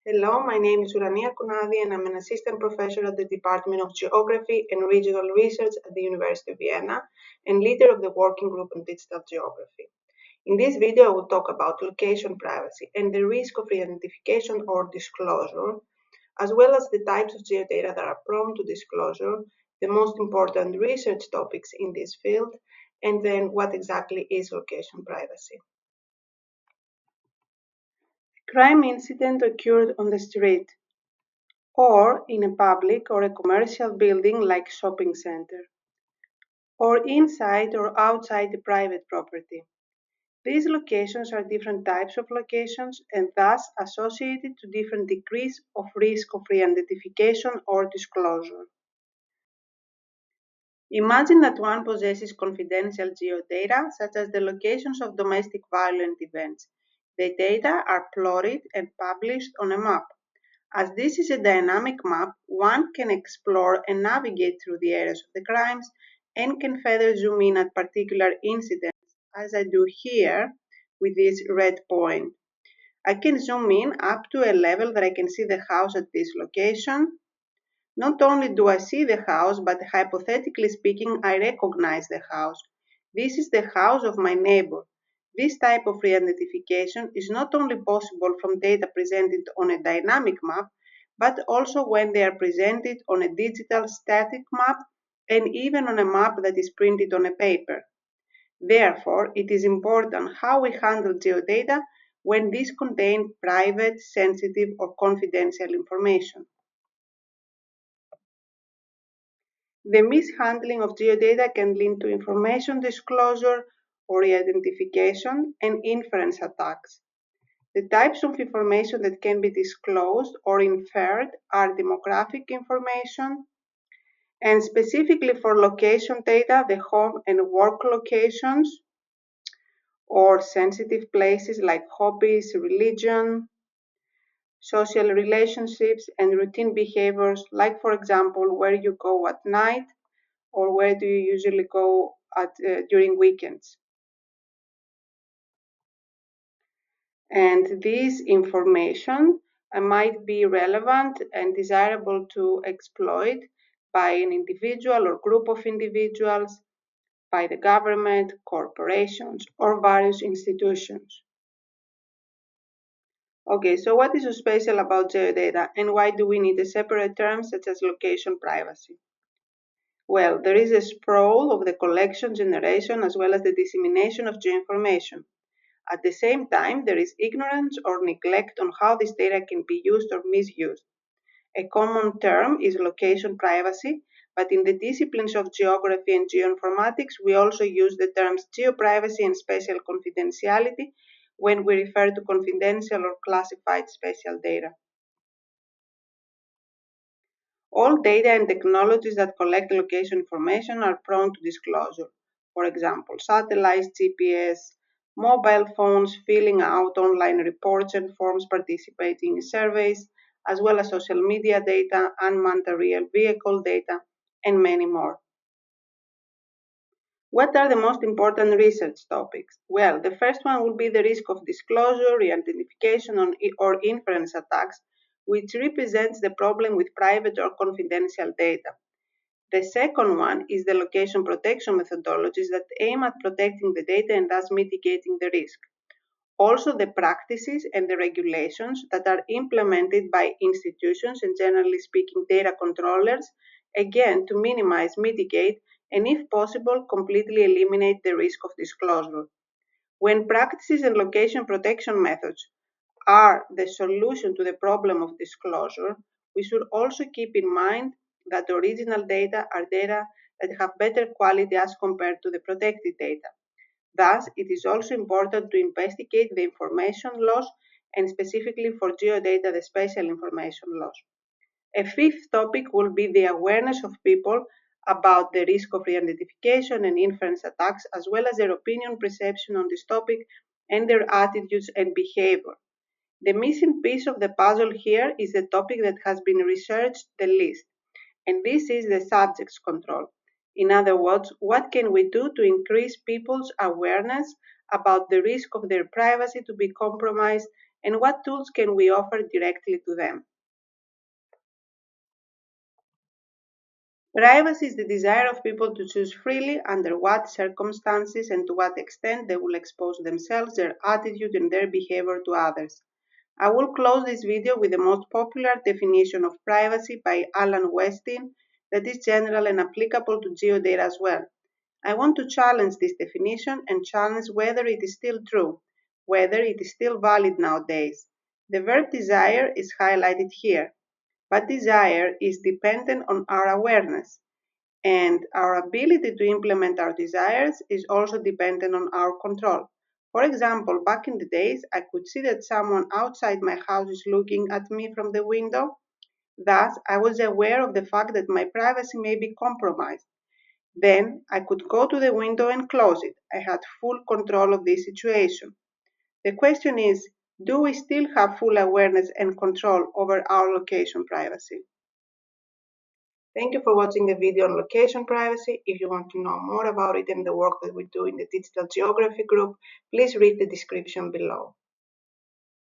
Hello, my name is Kounadi and I'm an assistant professor at the Department of Geography and Regional Research at the University of Vienna and leader of the working group on digital geography. In this video, I will talk about location privacy and the risk of re-identification or disclosure, as well as the types of geodata that are prone to disclosure, the most important research topics in this field, and then what exactly is location privacy. Crime incident occurred on the street, or in a public or a commercial building like shopping center, or inside or outside the private property. These locations are different types of locations and thus associated to different degrees of risk of re-identification or disclosure. Imagine that one possesses confidential geodata such as the locations of domestic violent events. The data are plotted and published on a map. As this is a dynamic map, one can explore and navigate through the areas of the crimes and can further zoom in at particular incidents, as I do here with this red point. I can zoom in up to a level that I can see the house at this location. Not only do I see the house, but hypothetically speaking, I recognize the house. This is the house of my neighbor. This type of re-identification is not only possible from data presented on a dynamic map, but also when they are presented on a digital static map and even on a map that is printed on a paper. Therefore, it is important how we handle geodata when these contain private, sensitive, or confidential information. The mishandling of geodata can lead to information disclosure or re-identification and inference attacks. The types of information that can be disclosed or inferred are demographic information, and specifically for location data, the home and work locations, or sensitive places like hobbies, religion, social relationships, and routine behaviors, like, for example, where you go at night or where do you usually go during weekends. And this information might be relevant and desirable to exploit by an individual or group of individuals, by the government, corporations, or various institutions. Okay, so what is so special about geodata and why do we need a separate term such as location privacy? Well, there is a sprawl of the collection, generation, as well as the dissemination of geoinformation. At the same time, there is ignorance or neglect on how this data can be used or misused. A common term is location privacy, but in the disciplines of geography and geoinformatics, we also use the terms geoprivacy and spatial confidentiality when we refer to confidential or classified spatial data. All data and technologies that collect location information are prone to disclosure. For example, satellites, GPS, mobile phones, filling out online reports and forms, participating in surveys, as well as social media data, unmanned aerial vehicle data, and many more. What are the most important research topics? Well, the first one will be the risk of disclosure, re-identification, or inference attacks, which represents the problem with private or confidential data. The second one is the location protection methodologies that aim at protecting the data and thus mitigating the risk. Also, the practices and the regulations that are implemented by institutions and, generally speaking, data controllers, again, to minimize, mitigate, and if possible, completely eliminate the risk of disclosure. When practices and location protection methods are the solution to the problem of disclosure, we should also keep in mind that original data are data that have better quality as compared to the protected data. Thus, it is also important to investigate the information loss and specifically for geodata, the spatial information loss. A fifth topic will be the awareness of people about the risk of re-identification and inference attacks, as well as their opinion, perception on this topic, and their attitudes and behavior. The missing piece of the puzzle here is the topic that has been researched the least, and this is the subject's control. In other words, what can we do to increase people's awareness about the risk of their privacy to be compromised and what tools can we offer directly to them. Privacy is the desire of people to choose freely under what circumstances and to what extent they will expose themselves, their attitude, and their behavior to others. I will close this video with the most popular definition of privacy by Alan Westin that is general and applicable to geodata as well. I want to challenge this definition and challenge whether it is still true, whether it is still valid nowadays. The verb desire is highlighted here, but desire is dependent on our awareness, and our ability to implement our desires is also dependent on our control. For example, back in the days, I could see that someone outside my house is looking at me from the window. Thus, I was aware of the fact that my privacy may be compromised. Then, I could go to the window and close it. I had full control of this situation. The question is, do we still have full awareness and control over our location privacy? Thank you for watching the video on location privacy. If you want to know more about it and the work that we do in the Digital Geography group, please read the description below.